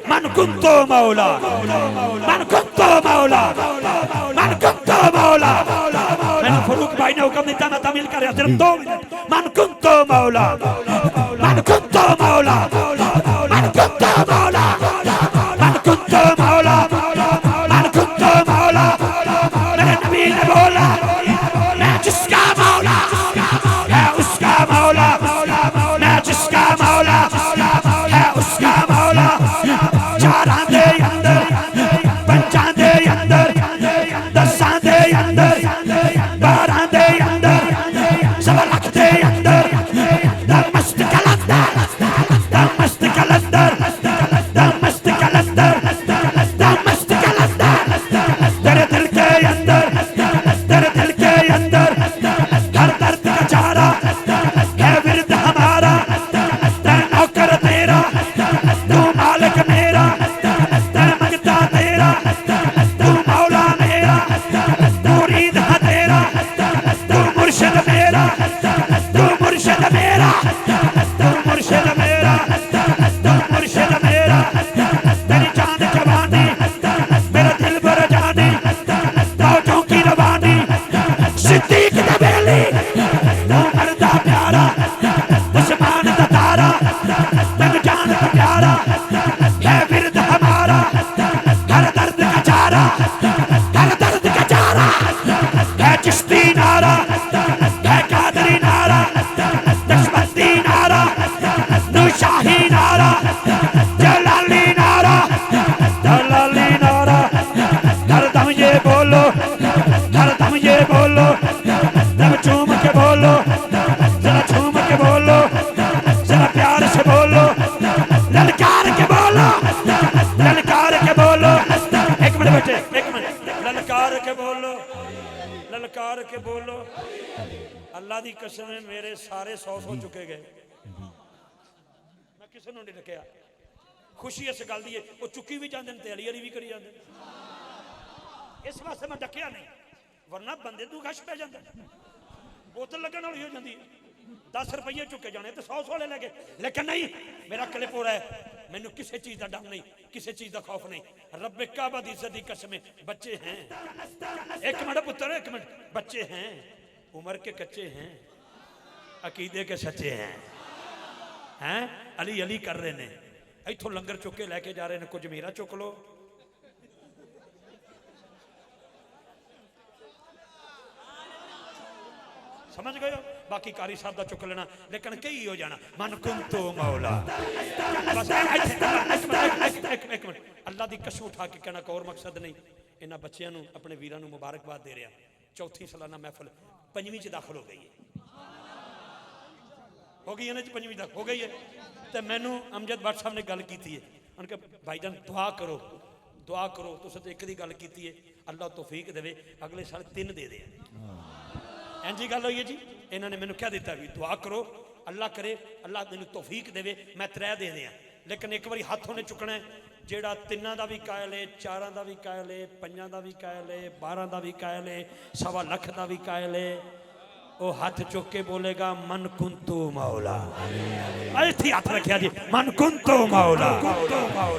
मन कुंतो मौला, मन कुंतो मौला, मन कुंतो मौला। मैंने फरूक भाई ने हुक्म दिया मैं तमिल कर रहा सिर्फ 2 मिनट। मन कुंतो मौला, मन कुंतो मौला, मन कुंतो मौला, मन कुंतो मौला, मन कुंतो मौला। मेरे नबी ने बोला मैं जिसका मौला है उसका मौला, मैं जिसका मौला है उसका मौला। चारां दे अंदर, पंचां दे अंदर, 10 दे अंदर, 12 दे अंदर, 1 लाख दे अंदर, मस्त कलंदर, मस्त कलंदर, मस्त कलंदर, मस्त कलंदर। तेरे दिल के अंदर, तेरे दिल के अंदर हर दर्द का चारा है विरद हमारा। मैं नौकर तेरा, तू मालिक मेरा, मैं मंगता तेरा, तू मौला मेरा, मुरीद है तेरा, तू मुर्शिद मेरा, तू मुर्शिद मेरा, तू मुर्शिद मेरा, तू मुर्शिद मेरा। तेरी जान जवानी मेरा दिल भर जानी, मौजों की रवानी सिद्दीक नबेली, तू मर्दा प्यारा, उस्मान दा तारा, तन जान का प्यारा है विरद हमारा। हर दर्द का चारा, हर दर्द का चारा है चिश्ती नारा, है कादरी नारा, नक्शबंदी नारा, नूशाही नारा, जलाली नारा, जलाली नारा। हरदम ये बोलो, हरदम ये बोलो, जब चूम के बोलो, जरा चूम के बोलो, जरा प्यार से बोलो, ललकार के बोलो, ललकार के बोलो। 1 मिनट बेटे, 1 मिनट। ललकार के बोलो, ललकार के बोलो। अल्लाह दी कसम है मेरे सारे 100 चुके गए, मैं किसी ने नहीं रखिया। खुशी इस गल दी है वो चुकी भी जाते हैं, अली अली भी करी जाते, इस वास्ते मैं डकिया नहीं, वरना बंदे तू गश पै जाता, बोतल लगन वाली हो जाती है। 10 रुपये चुके जाने तो 100 ले गए, लेकिन नहीं, मेरा क्लिप हो रहा है, मैनू किसी चीज का डर नहीं, किसी चीज का खौफ नहीं। रब्बे काबा दी इज्जत दी कसम, बच्चे हैं। 1 मिनट पुत्र, 1 मिनट। बच्चे हैं, उम्र के कच्चे हैं, अकीदे के सच्चे हैं, हैं अली अली कर रहे हैं। इथों लंगर चुक के लैके जा रहे हैं, कुछ मेरा चुक लो। समझ गए हो? बाकी कारी साहब का चुक लेना, लेकिन कई हो जाना मन कुंतो मौला। बस एक मिनट, अल्लाह की कसम उठा के कहना कोई और मकसद नहीं। इन्होंने बच्चों को अपने वीरों को मुबारकबाद दे रहा। 4थी सालाना महफिल 5वीं च दाखिल हो गई है, हो गई है ना जी, 5वीं तक हो गई है। तो मैनू अमजद भट्ट साहब ने गल की है, उनके भाईजान दुआ करो, दुआ करो। तुम तो एक दी गल की है, अल्लाह तौफीक देवे अगले साल 3 दे दे। इंजी गल हुई है जी। इन्होंने मैंने क्या दिता भी दुआ करो, अल्लाह करे अल्लाह मैनू तौफीक देवे मैं 3 दे दियाँ। लेकिन एक बार हाथ उन्हें चुकना है, जेड़ा 3 का भी कायल है, 4 का भी कायल है, 5 का भी कायल है, 12 का भी कायल है, 1.25 लाख का भी कायल है, वो हाथ चुक के बोलेगा मन कुंतु मौला। ऐसे हाथ रखिया जी, मन कुंतु मौला।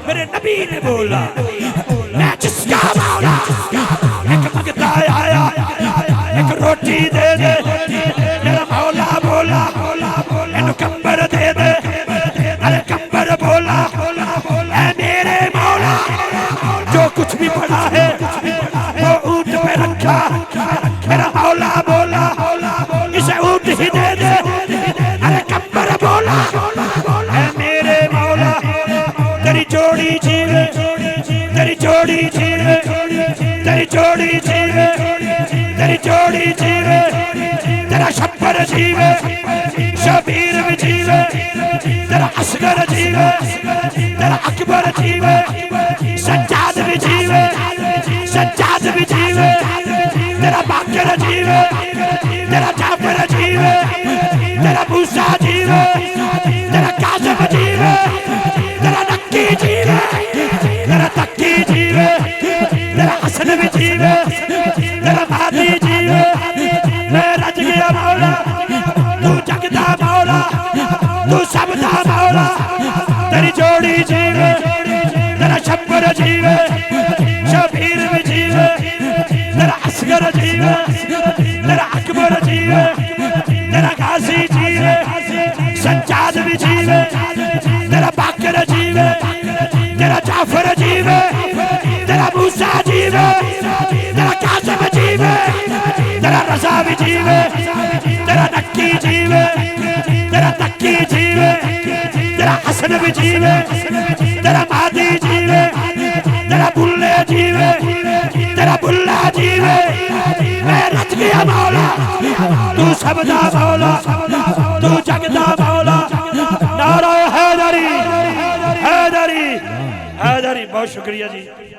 मेरे नबी ने बोला मैं जिसका मौला। एक मंगता आया, एक रोटी दे दे, मेरा मौला बोला इन्हें कंबर दे दे। अरे कंबर बोला ऐ मेरे मौला, जो कुछ भी पड़ा है वो ऊंट पे रखा। मेरा मौला बोला इसे ऊंट ही दे दे। अरे कंबर बोला ऐ मेरे मौला, तेरी जोड़ी जीवे, तेरी जोड़ी जीवे, तेरी जोड़ी जीवे, तेरी जोड़ी जीवे, तेरा शब्बर जीवे, शबीर भी जीवे, तेरा असगर जीवे, तेरा अकबर जीवे, सज्जाद भी जीवे, सज्जाद भी जीवे, तेरा बाकर जीवे, तेरा जाफर जीवे, तेरा मूसा जीवे, तेरा कासिम जीवे, तेरा नक्की जीवे, तेरा तक्की जीवे, तेरा हसन भी जीवे, तेरा मादी जीवे। मैं रज गया मौला, तू जगदा मौला, तू सबदा मौला। तेरी जोड़ी जीवे, तेरा साद भी जीवे, तेरा बाकर जीवे, तेरा जाफर जीवे, तेरा मूसा जीवे, तेरा कासिम जीवे, तेरा रजा भी जीवे, तेरा नक्की जीवे, तेरा तक्की जीवे, तेरा हसन भी जीवे, तेरा मादी जीवे, तेरा बुल्ले जीवे, तेरा बुल्ला जीवे। मैं रच गया मौला, तू सबदा मौला, तू जगदा मौला। नारा हैदरी, हैदरी, हैदरी। बहुत शुक्रिया जी।